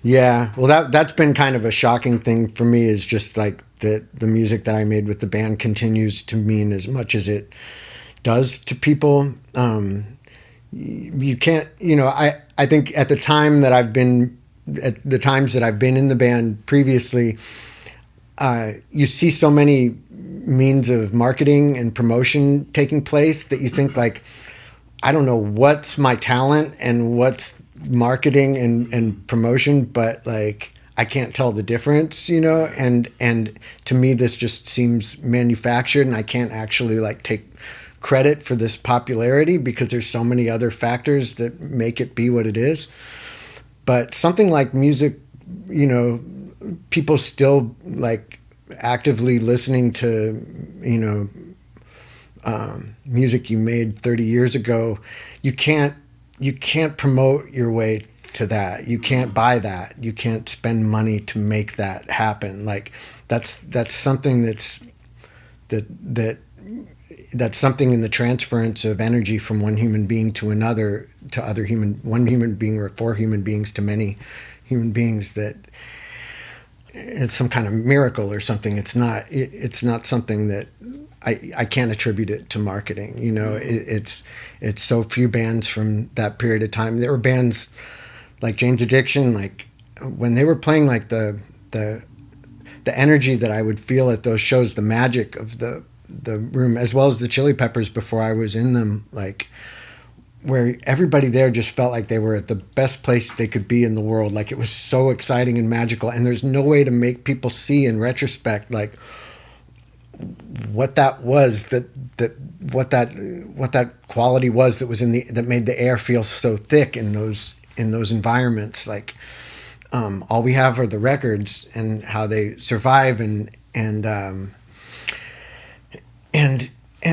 Yeah, well, that's been kind of a shocking thing for me. Is just like the music that I made with the band continues to mean as much as it does to people. You can't, I think at the time that I've been, at the times that I've been in the band previously, you see so many means of marketing and promotion taking place that you think like, I don't know what's my talent and what's marketing and promotion, but like I can't tell the difference, and to me this just seems manufactured, and I can't actually like take credit for this popularity because there's so many other factors that make it be what it is. But something like music, people still like actively listening to, music you made 30 years ago. You can't promote your way to that. You can't buy that. You can't spend money to make that happen. Like that's something that's something in the transference of energy from one human being to another, to one human being or four human beings to many human beings, that it's some kind of miracle or something. It's not something that I can't attribute it to marketing. It's so few bands from that period of time. There were bands like Jane's Addiction, like when they were playing, like the energy that I would feel at those shows, the magic of the room, as well as the Chili Peppers before I was in them, like where everybody there just felt like they were at the best place they could be in the world. Like it was so exciting and magical, and there's no way to make people see in retrospect like what that was, what that quality was that was that made the air feel so thick in those environments. Like all we have are the records and how they survive, and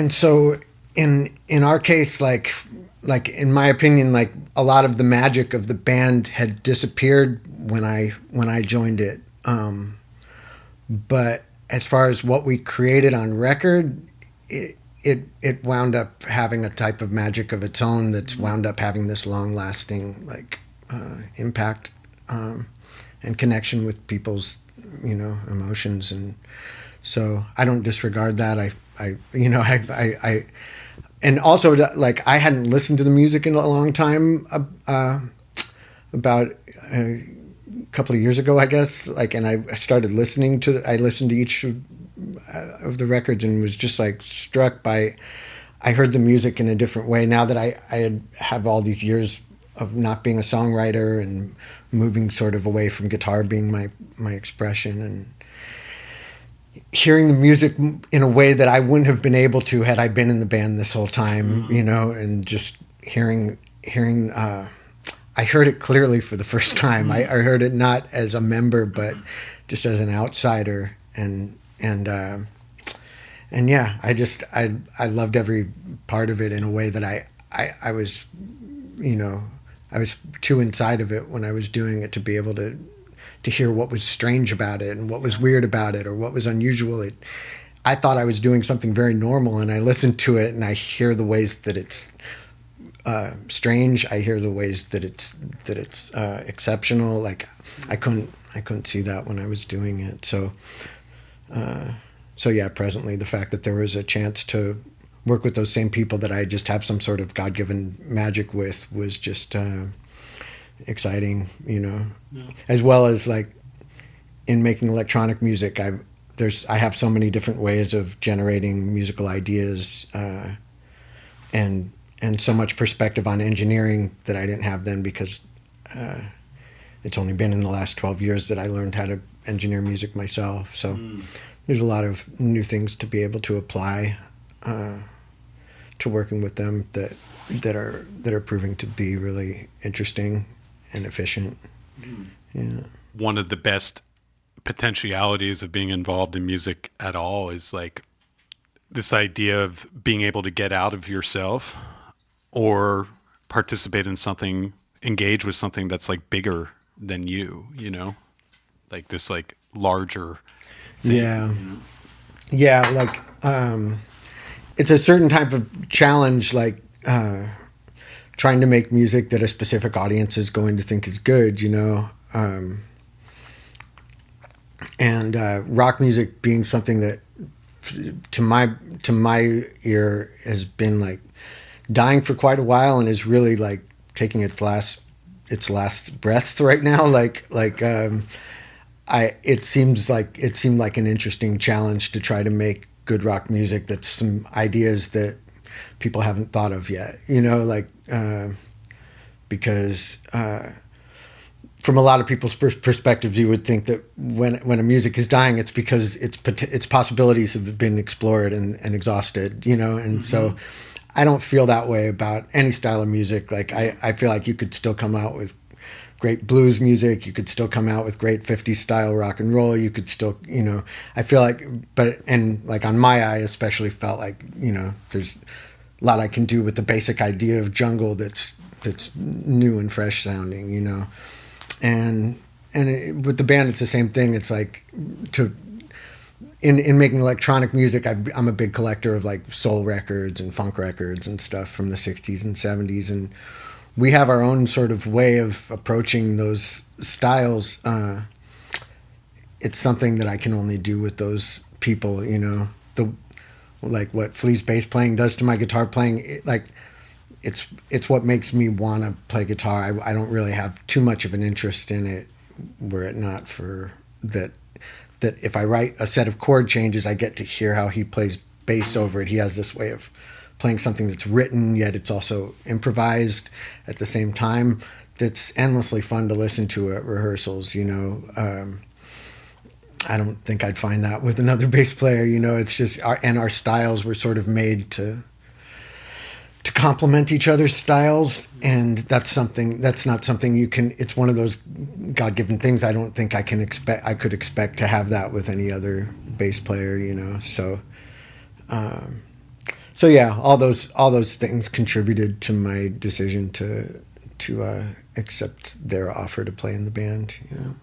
so in our case, like in my opinion, like a lot of the magic of the band had disappeared when I joined it. But as far as what we created on record, it wound up having a type of magic of its own that's wound up having this long lasting like impact and connection with people's emotions. And so I don't disregard that. I and also like I hadn't listened to the music in a long time, about a couple of years ago, I guess. Like, and I listened to each of the records and was just like struck by. I heard the music in a different way now that I have all these years of not being a songwriter and moving sort of away from guitar being my expression, and hearing the music in a way that I wouldn't have been able to had I been in the band this whole time, and just hearing I heard it clearly for the first time. I heard it not as a member, but just as an outsider, and yeah, I loved every part of it in a way that I was, I was too inside of it when I was doing it to be able to hear what was strange about it and what was weird about it or what was unusual. I thought I was doing something very normal, and I listened to it and I hear the ways that it's strange. I hear the ways that it's exceptional. Like I couldn't see that when I was doing it. So yeah, presently the fact that there was a chance to work with those same people that I just have some sort of God-given magic with was just exciting, Yeah. As well as like in making electronic music, I have so many different ways of generating musical ideas, and so much perspective on engineering that I didn't have then, because it's only been in the last 12 years that I learned how to engineer music myself. So there's a lot of new things to be able to apply to working with them that are proving to be really interesting and efficient. Yeah. One of the best potentialities of being involved in music at all is like this idea of being able to get out of yourself or participate in something, engage with something that's like bigger than you, like this like larger thing. Yeah. Yeah. Like, it's a certain type of challenge, like, trying to make music that a specific audience is going to think is good, And rock music being something that to my to my ear has been like dying for quite a while and is really like taking its last breaths right now. I it seemed like an interesting challenge to try to make good rock music that's some ideas that people haven't thought of yet. You know, because from a lot of people's perspectives, you would think that when a music is dying, it's because its possibilities have been explored and exhausted. You know, and so I don't feel that way about any style of music. Like I feel like you could still come out with great blues music. You could still come out with great 50s style rock and roll. You could still, you know, I feel like, and like on my eye, especially felt like, you know, there's a lot I can do with the basic idea of jungle that's new and fresh sounding, you know. With the band, it's the same thing. It's like to, in making electronic music, I'm a big collector of like soul records and funk records and stuff from the 60s and 70s. And we have our own sort of way of approaching those styles. It's something that I can only do with those people, you know. Like what Flea's bass playing does to my guitar playing, it's what makes me want to play guitar. I don't really have too much of an interest in it, were it not for that. That if I write a set of chord changes, I get to hear how he plays bass over it. He has this way of playing something that's written, yet it's also improvised at the same time. That's endlessly fun to listen to at rehearsals. You know, I don't think I'd find that with another bass player. You know, it's just our styles were sort of made to complement each other's styles, and that's not something you can. It's one of those God-given things. I don't think I could expect to have that with any other bass player, you know. So yeah, all those things contributed to my decision to accept their offer to play in the band, you know.